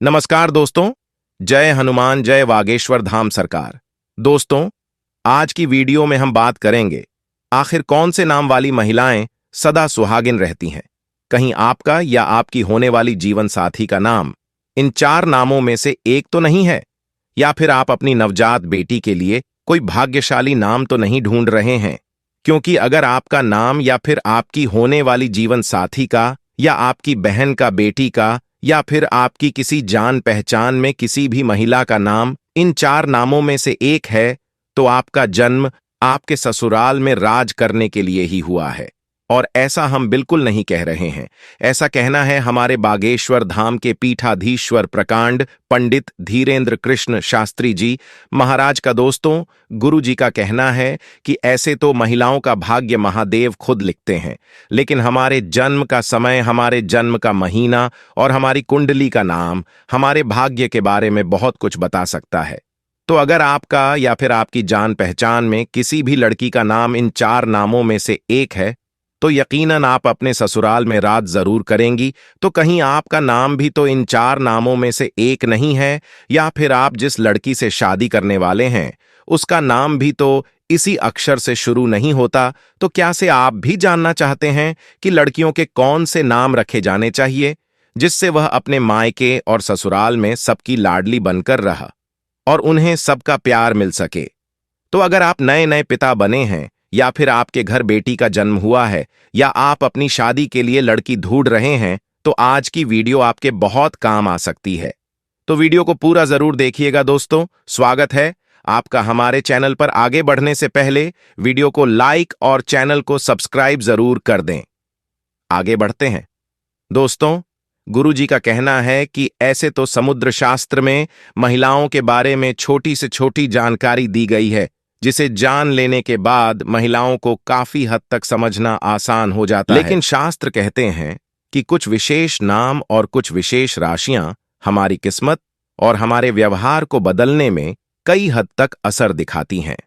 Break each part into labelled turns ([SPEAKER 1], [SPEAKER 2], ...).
[SPEAKER 1] नमस्कार दोस्तों। जय हनुमान जय वागेश्वर धाम सरकार। दोस्तों, आज की वीडियो में हम बात करेंगे आखिर कौन से नाम वाली महिलाएं सदा सुहागिन रहती हैं। कहीं आपका या आपकी होने वाली जीवन साथी का नाम इन 4 नामों में से एक तो नहीं है, या फिर आप अपनी नवजात बेटी के लिए कोई भाग्यशाली नाम तो नहीं ढूंढ रहे हैं। क्योंकि अगर आपका नाम या फिर आपकी होने वाली जीवन साथी का या आपकी बहन का बेटी का या फिर आपकी किसी जान पहचान में किसी भी महिला का नाम इन 4 नामों में से एक है, तो आपका जन्म आपके ससुराल में राज करने के लिए ही हुआ है। और ऐसा हम बिल्कुल नहीं कह रहे हैं। ऐसा कहना है हमारे बागेश्वर धाम के पीठाधीश्वर प्रकांड पंडित धीरेन्द्र कृष्ण शास्त्री जी महाराज का। दोस्तों, गुरु जी का कहना है कि ऐसे तो महिलाओं का भाग्य महादेव खुद लिखते हैं, लेकिन हमारे जन्म का समय, हमारे जन्म का महीना और हमारी कुंडली का नाम हमारे भाग्य के बारे में बहुत कुछ बता सकता है। तो अगर आपका या फिर आपकी जान पहचान में किसी भी लड़की का नाम इन 4 नामों में से एक है, तो यकीनन आप अपने ससुराल में राज जरूर करेंगी। तो कहीं आपका नाम भी तो इन 4 नामों में से एक नहीं है, या फिर आप जिस लड़की से शादी करने वाले हैं उसका नाम भी तो इसी अक्षर से शुरू नहीं होता। तो क्या से आप भी जानना चाहते हैं कि लड़कियों के कौन से नाम रखे जाने चाहिए, जिससे वह अपने मायके और ससुराल में सबकी लाडली बनकर रहा और उन्हें सबका प्यार मिल सके। तो अगर आप नए नए पिता बने हैं, या फिर आपके घर बेटी का जन्म हुआ है, या आप अपनी शादी के लिए लड़की ढूंढ रहे हैं, तो आज की वीडियो आपके बहुत काम आ सकती है। तो वीडियो को पूरा जरूर देखिएगा। दोस्तों, स्वागत है आपका हमारे चैनल पर। आगे बढ़ने से पहले वीडियो को लाइक और चैनल को सब्सक्राइब जरूर कर दें। आगे बढ़ते हैं। दोस्तों, गुरु जी का कहना है कि ऐसे तो समुद्र शास्त्र में महिलाओं के बारे में छोटी से छोटी जानकारी दी गई है, जिसे जान लेने के बाद महिलाओं को काफी हद तक समझना आसान हो जाता है। लेकिन शास्त्र कहते हैं कि कुछ विशेष नाम और कुछ विशेष राशियां हमारी किस्मत और हमारे व्यवहार को बदलने में कई हद तक असर दिखाती हैं।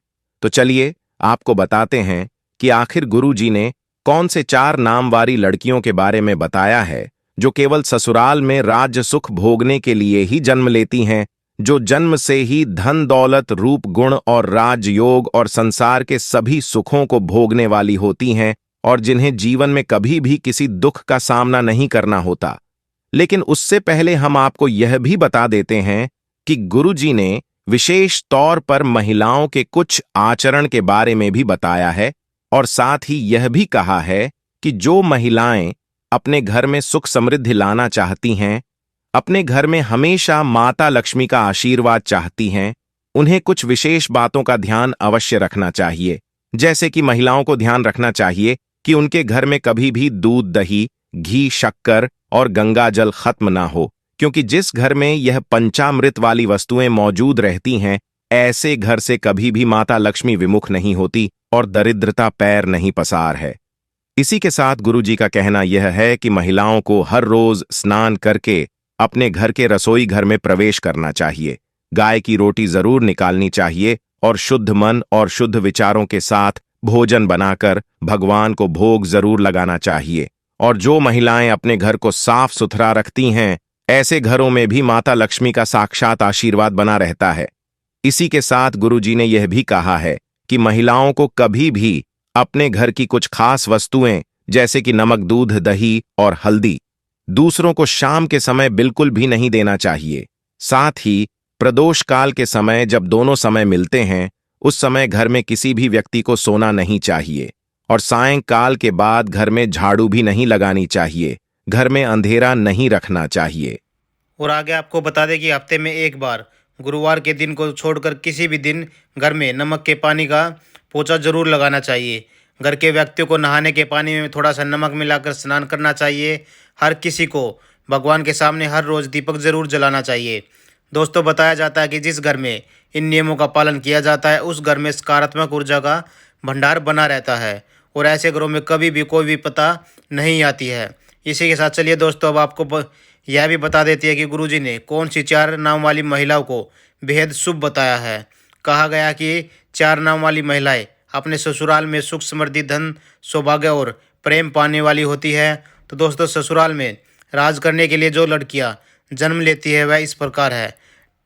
[SPEAKER 1] तो चलिए आपको बताते हैं कि आखिर गुरु जी ने कौन से 4 नाम वाली लड़कियों के बारे में बताया है, जो केवल ससुराल में राज्य सुख भोगने के लिए ही जन्म लेती हैं, जो जन्म से ही धन दौलत रूप गुण और राजयोग और संसार के सभी सुखों को भोगने वाली होती हैं, और जिन्हें जीवन में कभी भी किसी दुख का सामना नहीं करना होता। लेकिन उससे पहले हम आपको यह भी बता देते हैं कि गुरु जी ने विशेष तौर पर महिलाओं के कुछ आचरण के बारे में भी बताया है, और साथ ही यह भी कहा है कि जो महिलाएं अपने घर में सुख समृद्धि लाना चाहती हैं, अपने घर में हमेशा माता लक्ष्मी का आशीर्वाद चाहती हैं, उन्हें कुछ विशेष बातों का ध्यान अवश्य रखना चाहिए। जैसे कि महिलाओं को ध्यान रखना चाहिए कि उनके घर में कभी भी दूध, दही, घी, शक्कर और गंगा जल खत्म ना हो, क्योंकि जिस घर में यह पंचामृत वाली वस्तुएं मौजूद रहती हैं, ऐसे घर से कभी भी माता लक्ष्मी विमुख नहीं होती और दरिद्रता पैर नहीं पसार है। इसी के साथ गुरु जी का कहना यह है कि महिलाओं को हर रोज स्नान करके अपने घर के रसोई घर में प्रवेश करना चाहिए, गाय की रोटी जरूर निकालनी चाहिए और शुद्ध मन और शुद्ध विचारों के साथ भोजन बनाकर भगवान को भोग जरूर लगाना चाहिए। और जो महिलाएं अपने घर को साफ सुथरा रखती हैं, ऐसे घरों में भी माता लक्ष्मी का साक्षात आशीर्वाद बना रहता है। इसी के साथ गुरु जी ने यह भी कहा है कि महिलाओं को कभी भी अपने घर की कुछ खास वस्तुएं, जैसे कि नमक, दूध, दही और हल्दी, दूसरों को शाम के समय बिल्कुल भी नहीं देना चाहिए। साथ ही प्रदोष काल के समय, जब दोनों समय मिलते हैं, उस समय घर में किसी भी व्यक्ति को सोना नहीं चाहिए, और सायंकाल के बाद घर में झाड़ू भी नहीं लगानी चाहिए। घर में अंधेरा नहीं रखना चाहिए।
[SPEAKER 2] और आगे आपको बता दें कि हफ्ते में एक बार गुरुवार के दिन को छोड़कर किसी भी दिन घर में नमक के पानी का पोछा जरूर लगाना चाहिए। घर के व्यक्तियों को नहाने के पानी में थोड़ा सा नमक मिलाकर स्नान करना चाहिए। हर किसी को भगवान के सामने हर रोज़ दीपक जरूर जलाना चाहिए। दोस्तों, बताया जाता है कि जिस घर में इन नियमों का पालन किया जाता है, उस घर में सकारात्मक ऊर्जा का भंडार बना रहता है, और ऐसे घरों में कभी भी कोई विपदा नहीं आती है। इसी के साथ चलिए दोस्तों, अब आपको यह भी बता देती है कि गुरुजी ने कौन सी 4 नाम वाली महिलाओं को बेहद शुभ बताया है। कहा गया कि 4 नाम वाली महिलाएं अपने ससुराल में सुख समृद्धि धन सौभाग्य और प्रेम पाने वाली होती है। तो दोस्तों, ससुराल में राज करने के लिए जो लड़कियां जन्म लेती है वह इस प्रकार है।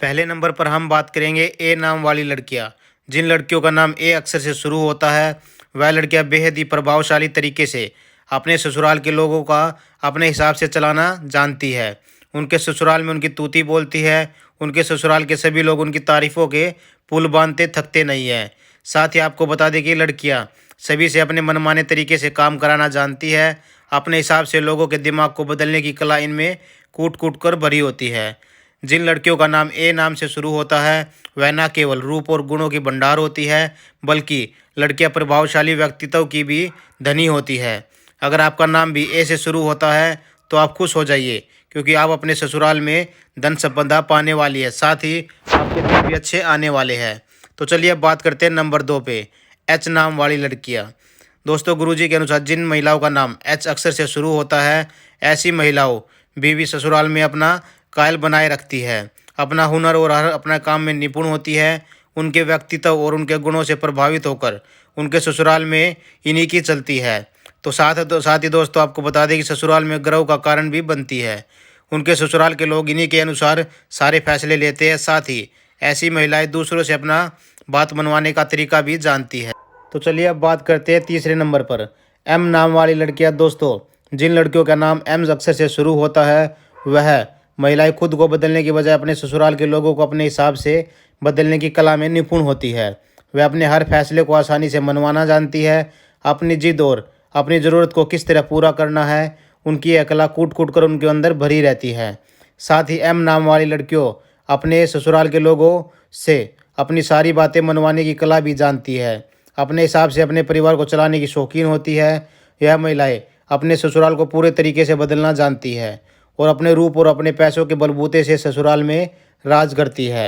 [SPEAKER 2] पहले नंबर पर हम बात करेंगे ए नाम वाली लड़कियां। जिन लड़कियों का नाम ए अक्षर से शुरू होता है वह लड़कियां बेहद ही प्रभावशाली तरीके से अपने ससुराल के लोगों का अपने हिसाब से चलाना जानती है। उनके ससुराल में उनकी तूती बोलती है। उनके ससुराल के सभी लोग उनकी तारीफों के पुल बांधते थकते नहीं हैं। साथ ही आपको बता दें कि लड़कियां सभी से अपने मनमाने तरीके से काम कराना जानती है। अपने हिसाब से लोगों के दिमाग को बदलने की कला इनमें कूट कूट कर भरी होती है। जिन लड़कियों का नाम ए नाम से शुरू होता है वह न केवल रूप और गुणों की भंडार होती है बल्कि लड़कियां प्रभावशाली व्यक्तित्व की भी धनी होती है। अगर आपका नाम भी ए से शुरू होता है तो आप खुश हो जाइए, क्योंकि आप अपने ससुराल में धन संपदा पाने वाली है। साथ ही आपके दिन भी अच्छे आने वाले हैं। तो चलिए अब बात करते हैं नंबर 2 पे, एच नाम वाली लड़कियां। दोस्तों, गुरुजी के अनुसार जिन महिलाओं का नाम एच अक्षर से शुरू होता है ऐसी महिलाओं बीवी ससुराल में अपना कायल बनाए रखती है। अपना हुनर और हर अपना काम में निपुण होती है। उनके व्यक्तित्व और उनके गुणों से प्रभावित होकर उनके ससुराल में इन्हीं की चलती है। तो साथ ही दोस्तों आपको बता दें कि ससुराल में गर्व का कारण भी बनती है। उनके ससुराल के लोग इन्हीं के अनुसार सारे फैसले लेते हैं। साथ ही ऐसी महिलाएं दूसरों से अपना बात मनवाने का तरीका भी जानती है। तो चलिए अब बात करते हैं तीसरे नंबर पर, एम नाम वाली लड़कियां। दोस्तों, जिन लड़कियों का नाम एम अक्षर से शुरू होता है वह महिलाएं खुद को बदलने की बजाय अपने ससुराल के लोगों को अपने हिसाब से बदलने की कला में निपुण होती है। वह अपने हर फैसले को आसानी से मनवाना जानती है। अपनी जिद और अपनी ज़रूरत को किस तरह पूरा करना है उनकी यह कला कूट कूट कर उनके अंदर भरी रहती है। साथ ही एम नाम वाली लड़कियों अपने ससुराल के लोगों से अपनी सारी बातें मनवाने की कला भी जानती है। अपने हिसाब से अपने परिवार को चलाने की शौकीन होती है। यह महिलाएं अपने ससुराल को पूरे तरीके से बदलना जानती है और अपने रूप और अपने पैसों के बलबूते से ससुराल में राज करती है।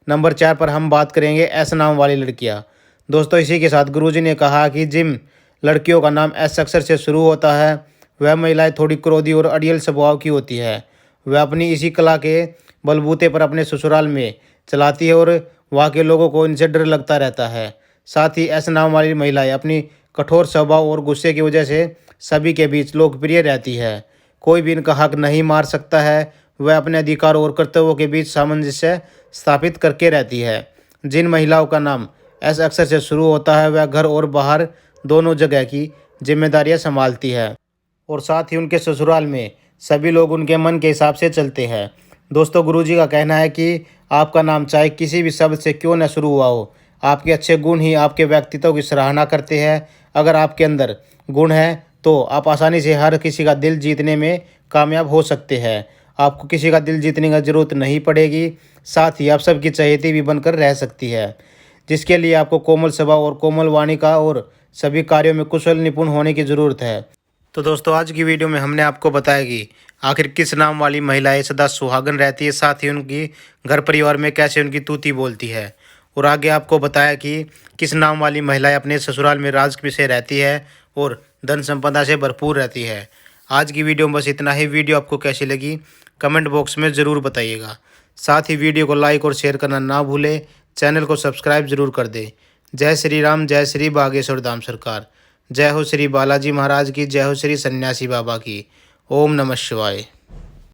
[SPEAKER 2] नंबर 4 पर हम बात करेंगे एस नाम वाली लड़कियां। दोस्तों, इसी के साथ गुरुजी ने कहा कि जिन लड़कियों का नाम एस अक्षर से शुरू होता है वह महिलाएं थोड़ी क्रोधी और अड़ियल स्वभाव की होती है। वह अपनी इसी कला के बलबूते पर अपने ससुराल में चलाती है और वहाँ के लोगों को इनसे डर लगता रहता है। साथ ही एस नाम वाली महिलाएं अपनी कठोर स्वभाव और गुस्से की वजह से सभी के बीच लोकप्रिय रहती है। कोई भी इनका हक नहीं मार सकता है। वह अपने अधिकार और कर्तव्यों के बीच सामंजस्य स्थापित करके रहती है। जिन महिलाओं का नाम एस अक्षर से शुरू होता है वह घर और बाहर दोनों जगह की जिम्मेदारियां संभालती है और साथ ही उनके ससुराल में सभी लोग उनके मन के हिसाब से चलते हैं। दोस्तों, गुरुजी का कहना है कि आपका नाम चाहे किसी भी शब्द से क्यों न शुरू हुआ हो, आपके अच्छे गुण ही आपके व्यक्तित्व की सराहना करते हैं। अगर आपके अंदर गुण है तो आप आसानी से हर किसी का दिल जीतने में कामयाब हो सकते हैं। आपको किसी का दिल जीतने की ज़रूरत नहीं पड़ेगी। साथ ही आप सबकी चहेती भी बनकर रह सकती है, जिसके लिए आपको कोमल स्वभाव और कोमल वाणी का और सभी कार्यों में कुशल निपुण होने की ज़रूरत है। तो दोस्तों, आज की वीडियो में हमने आपको बताया कि आखिर किस नाम वाली महिलाएं सदा सुहागन रहती है। साथ ही उनकी घर परिवार में कैसे उनकी तूती बोलती है और आगे आपको बताया कि किस नाम वाली महिलाएं अपने ससुराल में राज से रहती है और धन संपदा से भरपूर रहती है। आज की वीडियो में बस इतना ही। वीडियो आपको कैसी लगी कमेंट बॉक्स में ज़रूर बताइएगा। साथ ही वीडियो को लाइक और शेयर करना ना भूलें। चैनल को सब्सक्राइब जरूर कर दें। जय श्री राम, जय श्री बागेश्वर धाम सरकार, जय हो श्री बालाजी महाराज की, जय हो श्री सन्यासी बाबा की। ओम नमः शिवाय।